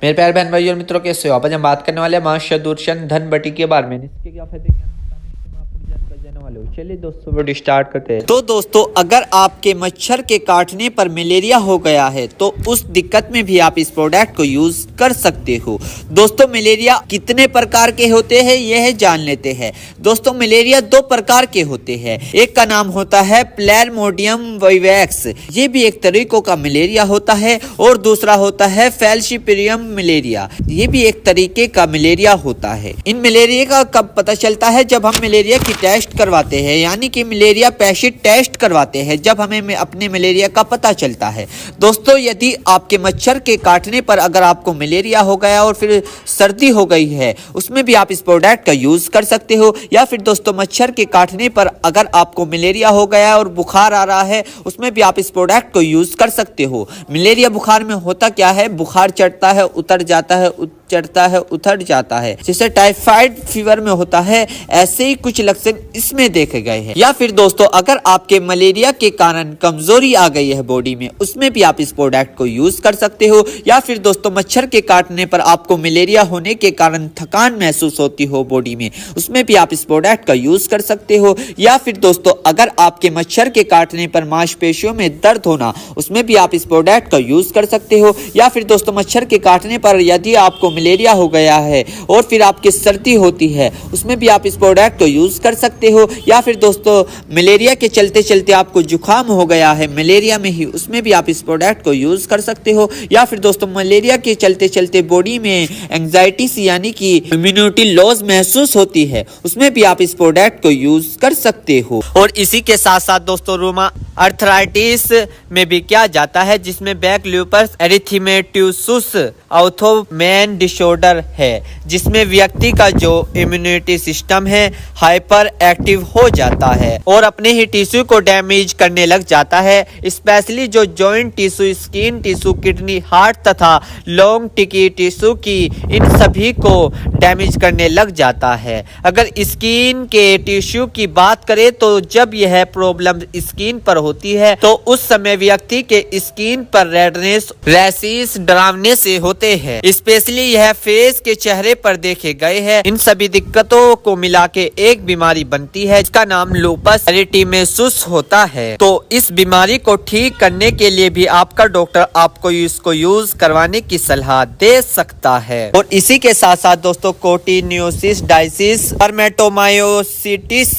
मेरे प्यारे बहन भाई और मित्रों, कैसे हो आप? आज हम बात करने वाले हैं मास्टर दूरशन धन बटी के बारे में। इसके क्या फायदे, क्या नुकसान है, इसके में आप पूरी जानकारी जानने वाले हो। चलिए दोस्तों, वीडियो स्टार्ट करते हैं। तो दोस्तों, अगर आपके मच्छर के काटने पर मलेरिया हो गया है तो उस दिक्कत में भी आप इस प्रोडक्ट को यूज कर सकते हो। दोस्तों, मलेरिया कितने प्रकार के होते हैं यह जान लेते हैं। दोस्तों, मलेरिया दो प्रकार के होते हैं। एक का नाम होता है प्लाज्मोडियम वाइवैक्स, ये भी एक तरीकों का मलेरिया होता है, और दूसरा होता है फैलसीपियम मलेरिया, ये भी एक तरीके का मलेरिया होता है। इन मलेरिया का कब पता चलता है? जब हम मलेरिया की टेस्ट करवाते हैं, यानी कि मलेरिया पैसिव टेस्ट करवाते हैं, जब हमें अपने मलेरिया का पता चलता है। दोस्तों, यदि आपके मच्छर के काटने पर अगर आपको मलेरिया हो गया और फिर सर्दी हो गई है, उसमें भी आप इस प्रोडक्ट का यूज कर सकते हो। या फिर दोस्तों, मच्छर के काटने पर अगर आपको मलेरिया हो गया और बुखार आ रहा है, उसमें भी आप इस प्रोडक्ट को यूज कर सकते हो। मलेरिया बुखार में होता क्या है? बुखार चढ़ता है, उतर जाता है, चढ़ता है, उतर जाता है, जैसे टाइफाइड फीवर में होता है। ऐसे ही कुछ लक्षण इसमें देखे गए हैं। या फिर दोस्तों, अगर आपके मलेरिया के कारण कमजोरी आ गई है बॉडी में, उसमें भी आप इस प्रोडक्ट को यूज कर सकते हो। या फिर दोस्तों, मच्छर के काटने पर आपको मलेरिया होने के कारण थकान महसूस होती हो बॉडी में, उसमें भी आप इस प्रोडक्ट का यूज कर सकते हो। या फिर दोस्तों, अगर आपके मच्छर के काटने पर मांसपेशियों में दर्द होना, उसमें भी आप इस प्रोडक्ट का यूज कर सकते हो। या फिर दोस्तों, मच्छर के काटने पर यदि आपको मलेरिया हो गया है और फिर आपकी सर्दी होती है, उसमें भी आप इस प्रोडक्ट को यूज कर सकते हो। या फिर दोस्तों, मलेरिया के चलते चलते आपको जुकाम हो गया है मलेरिया में ही, उसमें भी आप इस प्रोडक्ट को यूज कर सकते हो। या फिर दोस्तों, मलेरिया के चलते चलते बॉडी में एंजाइटी यानी कि इम्यूनिटी लॉस महसूस होती है, उसमें भी आप इस प्रोडक्ट को यूज कर सकते हो। और इसी के साथ साथ दोस्तों, रोमा अर्थराइटिस में भी क्या जाता है, जिसमें बैक ल्यूपस एरिथेमेटोसस ऑर्थोमेन डिसऑर्डर है, जिसमें व्यक्ति का जो इम्यूनिटी सिस्टम है हाइपर एक्टिव हो जाता है और अपने ही टिश्यू को डैमेज करने लग जाता है। स्पेशली जो joint tissue, skin tissue, kidney, heart तथा लॉन्ग टिकी टिश्यू की, इन सभी को डैमेज करने लग जाता है। अगर स्किन के टिश्यू की बात करें तो जब यह प्रॉब्लम स्किन पर होती है तो उस समय व्यक्ति के स्किन पर रेडनेस, रैशेस, डरावने से होते हैं। स्पेशली यह फेस के चेहरे पर देखे गए हैं। इन सभी दिक्कतों को मिला के एक बीमारी बनती है, जिसका नाम लूपस एरिथेमेटोसस होता है। तो इस बीमारी को ठीक करने के लिए भी आपका डॉक्टर आपको इसको यूज करवाने की सलाह दे सकता है। और इसी के साथ साथ दोस्तों, कोटिन्योसिस डायसिस परमेटोमायोसिटिस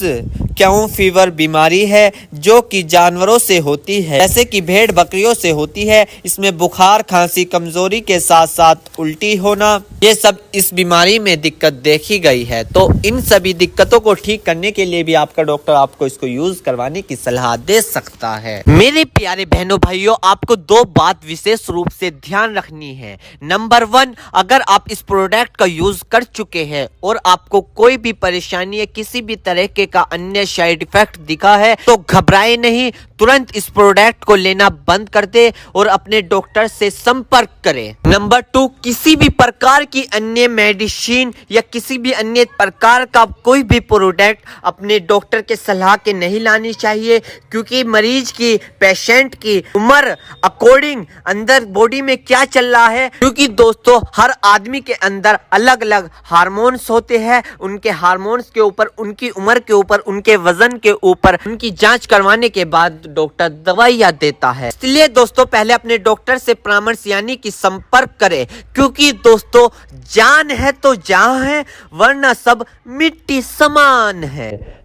क्यों फीवर बीमारी है, जो कि जानवरों से होती है, जैसे कि भेड़ बकरियों से होती है। इसमें बुखार, खांसी, कमजोरी के साथ साथ उल्टी होना, ये सब इस बीमारी में दिक्कत देखी गई है। तो इन सभी दिक्कतों को ठीक करने के लिए भी आपका डॉक्टर आपको इसको यूज करवाने की सलाह दे सकता है। मेरे प्यारे बहनों भाइयों, आपको दो बात विशेष रूप से ध्यान रखनी है। नंबर 1, अगर आप इस प्रोडक्ट का यूज कर चुके हैं और आपको कोई भी परेशानी या किसी भी तरह के का अन्य साइड इफेक्ट दिखा है तो घबराए नहीं, तुरंत इस प्रोडक्ट को लेना बंद कर दे और अपने डॉक्टर से संपर्क करें। नंबर 2, किसी भी प्रकार की अन्य मेडिसिन या किसी भी अन्य प्रकार का कोई भी प्रोडक्ट अपने डॉक्टर के सलाह के नहीं लानी चाहिए, क्योंकि मरीज की, पेशेंट की उम्र अकॉर्डिंग अंदर बॉडी में क्या चल रहा है, क्योंकि दोस्तों हर आदमी के अंदर अलग अलग हार्मोन्स होते हैं। उनके हार्मोन्स के ऊपर, उनकी उम्र के ऊपर, उनके वजन के ऊपर, उनकी जांच करवाने के बाद डॉक्टर दवाइयां देता है। इसलिए दोस्तों, पहले अपने डॉक्टर से परामर्श यानी कि संपर्क करें, क्योंकि दोस्तों जान है तो जहां है, वरना सब मिट्टी समान है।